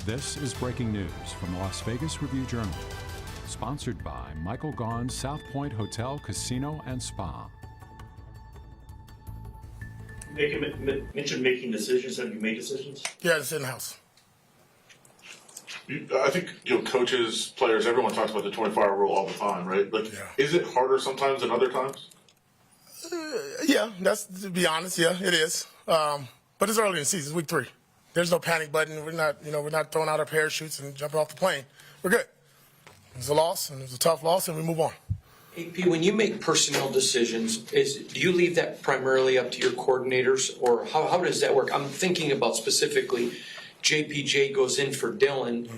This is breaking news from the Las Vegas Review-Journal, sponsored by Michael Gaughan's South Point Hotel, Casino, and Spa. Mentioned making decisions. Have you made decisions? Yeah, it's in-house. I think coaches, players, everyone talks about the 24-hour rule all the time, right? Is it harder sometimes than other times? Yeah, that's to be honest. Yeah, it is. But it's early in the season, it's week 3. There's no panic button. We're not throwing out our parachutes and jumping off the plane. We're good. It was a loss, and it was a tough loss, and we move on. AP, when you make personnel decisions, do you leave that primarily up to your coordinators, or how does that work? I'm thinking about specifically JPJ goes in for Dylan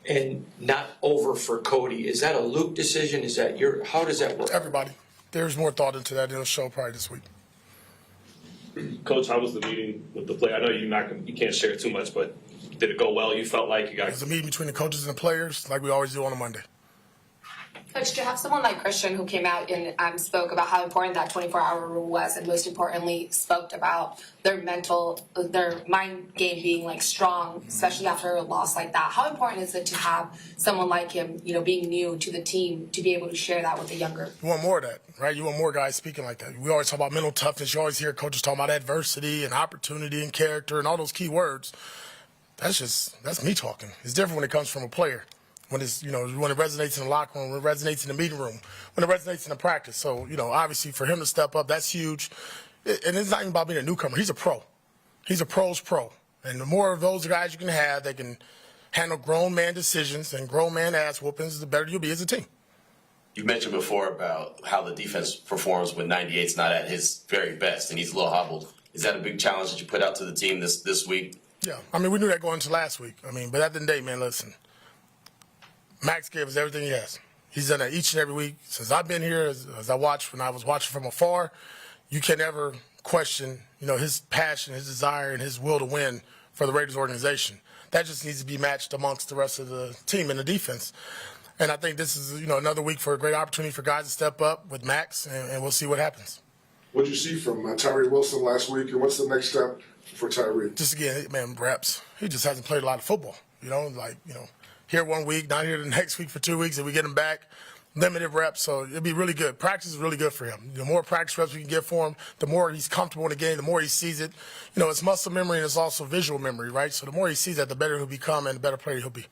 and not over for Cody. Is that a Luke decision? Is that how does that work? Everybody. There's more thought into that. It'll show probably this week. Coach, how was the meeting with the player? I know you can't share too much, but did it go well? You felt like you got It was a meeting between the coaches and the players, like we always do on a Monday. Coach, to have someone like Christian who came out and spoke about how important that 24-hour rule was, and most importantly, spoke about their mind game being like strong, especially after a loss like that. How important is it to have someone like him, being new to the team, to be able to share that with the younger? You want more of that, right? You want more guys speaking like that. We always talk about mental toughness. You always hear coaches talking about adversity and opportunity and character and all those key words. That's me talking. It's different when it comes from a player. When it's, when it resonates in the locker room, when it resonates in the meeting room, when it resonates in the practice. So, obviously for him to step up, that's huge. And it's not even about being a newcomer. He's a pro. He's a pro's pro. And the more of those guys you can have that can handle grown man decisions and grown man ass whoopings, the better you'll be as a team. You mentioned before about how the defense performs when 98's not at his very best and he's a little hobbled. Is that a big challenge that you put out to the team this week? Yeah. we knew that going into last week. But at the end of the day, man, listen. Maxx gave us everything he has. He's done that each and every week since I've been here. As I watched when I was watching from afar, you can never question, his passion, his desire, and his will to win for the Raiders organization. That just needs to be matched amongst the rest of the team and the defense. And I think this is, another week for a great opportunity for guys to step up with Maxx, and we'll see what happens. What did you see from Tyree Wilson last week, and what's the next step for Tyree? Just again, man, reps. He just hasn't played a lot of football. Here 1 week, not here the next week for 2 weeks, and we get him back. Limited reps, so it'll be really good. Practice is really good for him. The more practice reps we can get for him, the more he's comfortable in the game, the more he sees it. It's muscle memory and it's also visual memory, right? So the more he sees that, the better he'll become and the better player he'll be.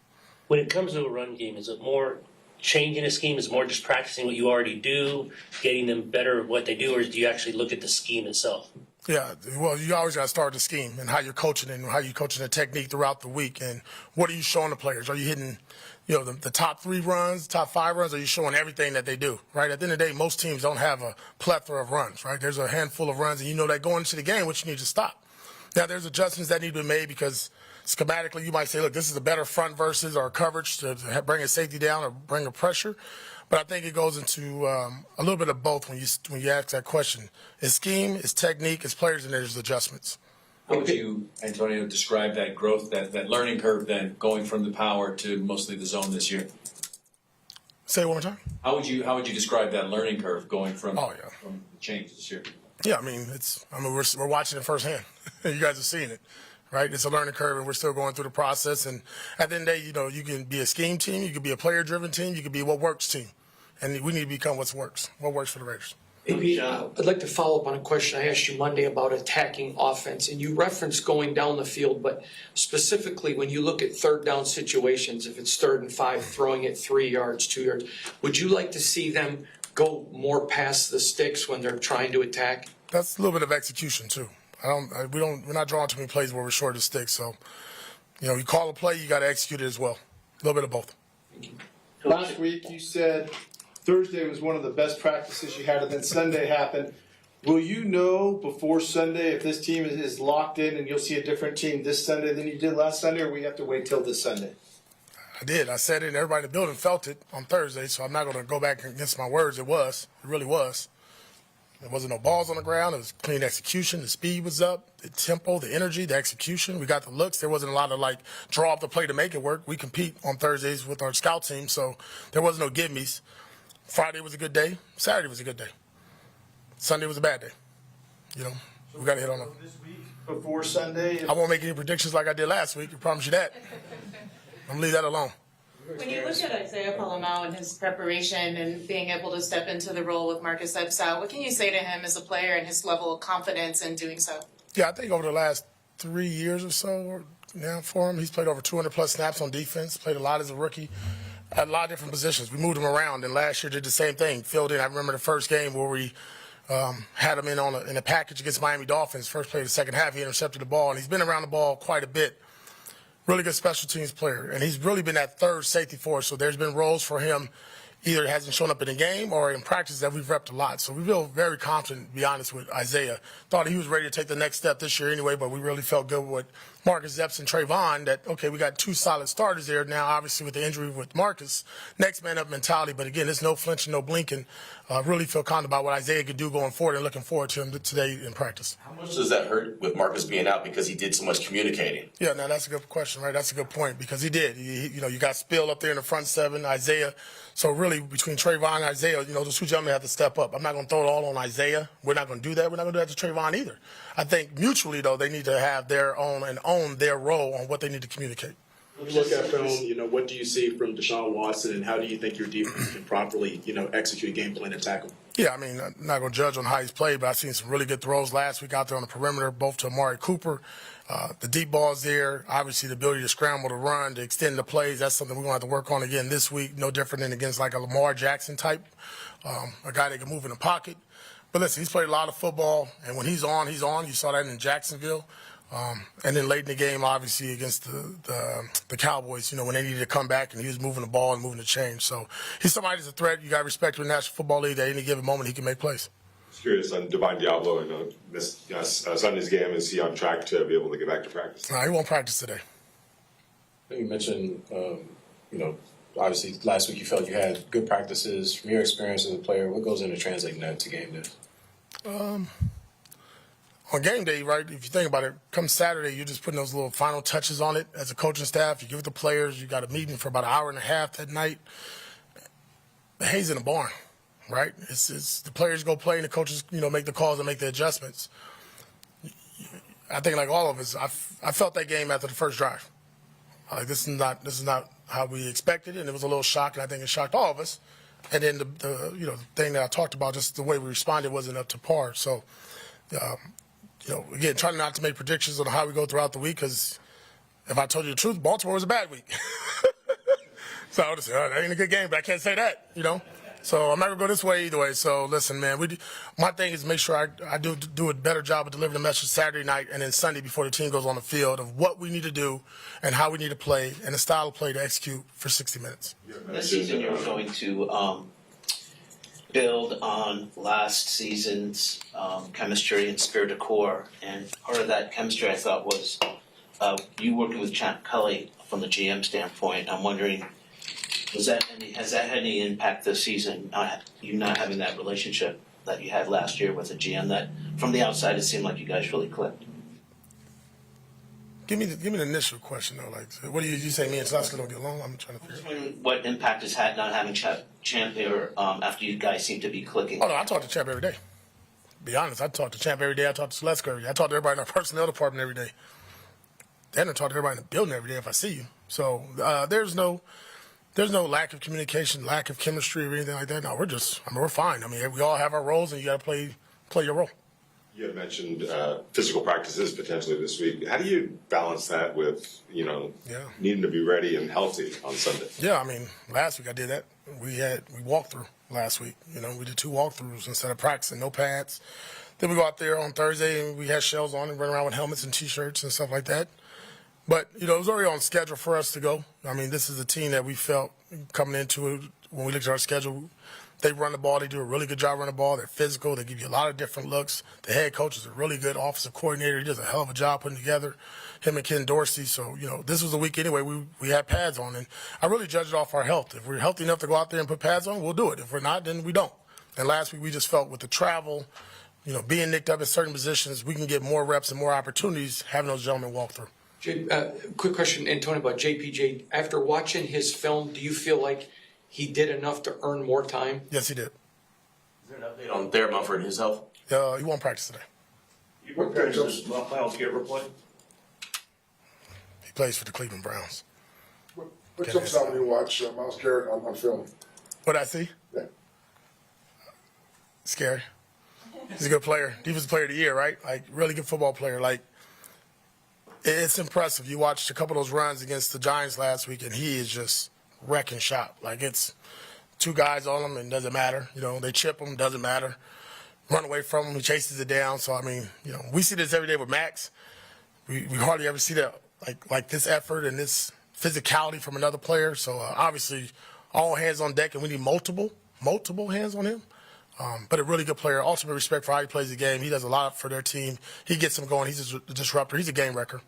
When it comes to a run game, is it more changing a scheme? Is it more just practicing what you already do, getting them better at what they do, or do you actually look at the scheme itself? Yeah, well, you always got to start with the scheme and how you're coaching and how you're coaching the technique throughout the week. And what are you showing the players? Are you hitting, the top 3 runs, top 5 runs? Are you showing everything that they do, right? At the end of the day, most teams don't have a plethora of runs, right? There's a handful of runs, and that going into the game, which you need to stop. Now, there's adjustments that need to be made because schematically you might say, look, this is a better front versus or coverage to bring a safety down or bring a pressure. But I think it goes into a little bit of both when you ask that question. It's scheme, it's technique, it's players, and there's adjustments. How would you, Antonio, describe that growth, that learning curve then, going from the power to mostly the zone this year? Say it one more time. How would you describe that learning curve going from from the change this year? Yeah, we're watching it firsthand. You guys are seeing it. Right, it's a learning curve, and we're still going through the process. And at the end of the day, you can be a scheme team, you can be a player-driven team, you can be a what works team, and we need to become what works for the Raiders. Maybe I'd like to follow up on a question I asked you Monday about attacking offense, and you referenced going down the field, but specifically when you look at third down situations, if it's 3rd and 5, throwing it 3 yards, 2 yards, would you like to see them go more past the sticks when they're trying to attack? That's a little bit of execution too. We're not drawing too many plays where we're short of the stick. So, you call a play, you got to execute it as well. A little bit of both. Last week you said Thursday was one of the best practices you had, and then Sunday happened. Will you know before Sunday if this team is locked in and you'll see a different team this Sunday than you did last Sunday, or we have to wait till this Sunday? I did. I said it, and everybody in the building felt it on Thursday, so I'm not going to go back against my words. It really was. There wasn't no balls on the ground. It was clean execution. The speed was up, the tempo, the energy, the execution. We got the looks. There wasn't a lot of, draw up the play to make it work. We compete on Thursdays with our scout team, so there was no give-me's. Friday was a good day. Saturday was a good day. Sunday was a bad day. We got to hit on them. This week, before Sunday? I won't make any predictions like I did last week. I promise you that. I'm going to leave that alone. When you look at Isaiah Palomau and his preparation and being able to step into the role with Marcus Epps out, what can you say to him as a player and his level of confidence in doing so? Yeah, I think over the last 3 years or so now for him, he's played over 200-plus snaps on defense, played a lot as a rookie at a lot of different positions. We moved him around, and last year did the same thing. Filled in. I remember the first game where we had him in a package against Miami Dolphins. First play of the second half, he intercepted the ball, and he's been around the ball quite a bit. Really good special teams player, and he's really been that third safety for us. So there's been roles for him, either hasn't shown up in the game or in practice that we've repped a lot. So we feel very confident, to be honest, with Isaiah. Thought he was ready to take the next step this year anyway, but we really felt good with Marcus Epps and Trayvon that, okay, we got two solid starters there now, obviously with the injury with Marcus. Next man up mentality, but again, there's no flinching, no blinking. Really feel confident about what Isaiah could do going forward and looking forward to him today in practice. How much does that hurt with Marcus being out because he did so much communicating? Yeah, now that's a good question, right? That's a good point because he did. You got Spill up there in the front seven, Isaiah. So really between Trayvon and Isaiah, those two gentlemen have to step up. I'm not going to throw it all on Isaiah. We're not going to do that. We're not going to do that to Trayvon either. I think mutually, though, they need to have their own and own their role on what they need to communicate. When you look at film, what do you see from Deshaun Watson, and how do you think your defense can properly, execute a game plan and tackle? Yeah, I mean, I'm not going to judge on how he's played, but I've seen some really good throws last week out there on the perimeter, both to Amari Cooper. The deep ball's there. Obviously, the ability to scramble, to run, to extend the plays, that's something we're going to have to work on again this week. No different than against like a Lamar Jackson type, a guy that can move in the pocket. But listen, he's played a lot of football, and when he's on, he's on. You saw that in Jacksonville. And then late in the game, obviously, against the Cowboys, when they needed to come back and he was moving the ball and moving the chain. So he's somebody that's a threat. You got to respect in the National Football League that at any given moment he can make plays. Just curious on Divine Diablo and Sunday's game. Is he on track to be able to get back to practice? No, he won't practice today. You mentioned, obviously last week you felt you had good practices. From your experience as a player, what goes into translating that to game day? On game day, right, if you think about it, come Saturday, you're just putting those little final touches on it as a coaching staff. You give it to players. You got a meeting for about an hour and a half that night. The hay's in the barn, right? It's the players go play and the coaches, make the calls and make the adjustments. I think like all of us, I felt that game after the first drive. Like this is not how we expected it, and it was a little shock, and I think it shocked all of us. And then the thing that I talked about, just the way we responded wasn't up to par. So, again, trying not to make predictions on how we go throughout the week, because if I told you the truth, Baltimore was a bad week. So I would say, that ain't a good game, but I can't say that, So I'm not going to go this way either way. So listen, man, my thing is make sure I do a better job of delivering the message Saturday night and then Sunday before the team goes on the field of what we need to do and how we need to play and the style of play to execute for 60 minutes. This season you're going to build on last season's chemistry and spirit of core, and part of that chemistry I thought was you working with Champ Kelly from the GM standpoint. I'm wondering, has that had any impact this season? You not having that relationship that you had last year with the GM, that from the outside it seemed like you guys really clicked. Give me the initial question though. Like, what do you say? Me and Saskia don't get along? I'm trying to figure out. What impact has had not having Champ here after you guys seem to be clicking? Oh no, I talk to Champ every day. Be honest, I talk to Champ every day. I talk to Celeste every day. I talk to everybody in our personnel department every day. Then I talk to everybody in the building every day if I see you. So there's no lack of communication, lack of chemistry, or anything like that. No, we're fine. I mean, we all have our roles, and you got to play your role. You had mentioned physical practices potentially this week. How do you balance that with, needing to be ready and healthy on Sunday? Yeah, I mean, last week I did that. We walked through last week. We did 2 walkthroughs instead of practicing, no pads. Then we go out there on Thursday and we had shells on and run around with helmets and T-shirts and stuff like that. But, it was already on schedule for us to go. I mean, this is a team that we felt coming into it when we looked at our schedule. They run the ball. They do a really good job running the ball. They're physical. They give you a lot of different looks. The head coach is a really good offensive coordinator. He does a hell of a job putting together him and Ken Dorsey. So, this was a week anyway. We had pads on. And I really judge it off our health. If we're healthy enough to go out there and put pads on, we'll do it. If we're not, then we don't. And last week we just felt with the travel, being nicked up in certain positions, we can get more reps and more opportunities having those gentlemen walk through. Quick question, Antonio, about JPJ. After watching his film, do you feel like he did enough to earn more time? Yes, he did. Is there an update on Thayer Mumford and his health? He won't practice today. What jumps Myles Garrett play? He plays for the Cleveland Browns. what jumps out when you watch Myles Garrett on film? What I see? Yeah. Scary. He's a good player. Defensive player of the year, right? Like, really good football player. Like, it's impressive. You watched a couple of those runs against the Giants last week, and he is just wrecking shop. Like, it's two guys on him, and it doesn't matter. You know, they chip him, doesn't matter. Run away from him, he chases it down. So, I mean, you know, we see this every day with Maxx. We hardly ever see that, like this effort and this physicality from another player. So, obviously, all hands on deck, and we need multiple hands on him. But a really good player. Ultimate respect for how he plays the game. He does a lot for their team. He gets them going. He's a disruptor. He's a game wrecker.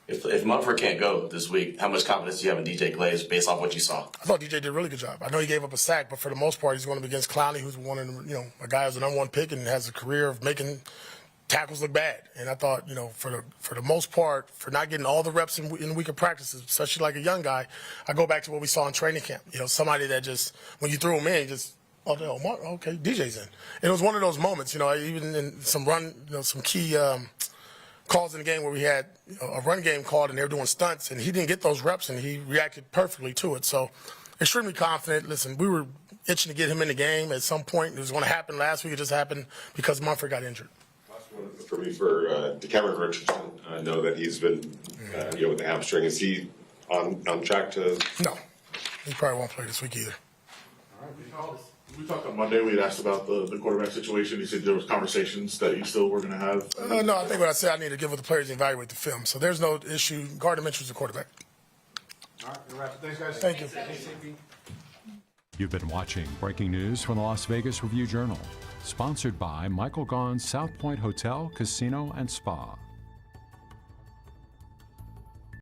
If Mumford can't go this week, how much confidence do you have in DJ Glaze based off what you saw? I thought DJ did a really good job. I know he gave up a sack, but for the most part, he's going to be against Clowney, who's one of the, a guy who's the number one pick and has a career of making tackles look bad. And I thought, for the most part, for not getting all the reps in the week of practices, especially like a young guy, I go back to what we saw in training camp. Somebody that just, when you threw him in, just, okay, DJ's in. And it was one of those moments, even in some run, some key calls in the game where we had a run game called and they were doing stunts, and he didn't get those reps, and he reacted perfectly to it. So extremely confident. Listen, we were itching to get him in the game at some point. It was going to happen last week. It just happened because Mumford got injured. Last one for me for DeCameron Richardson. I know that he's been with the hamstring. Is he on track to? No, he probably won't play this week either. We talked on Monday. We had asked about the quarterback situation. You said there was conversations that you still were going to have. No, I think what I said, I need to give with the players and evaluate the film. So there's no issue. Gardner Minshew's the quarterback. All right, wrap it. Thanks, guys. Thank you. You've been watching Breaking News from the Las Vegas Review-Journal, sponsored by Michael Gaughan's South Point Hotel, Casino, and Spa.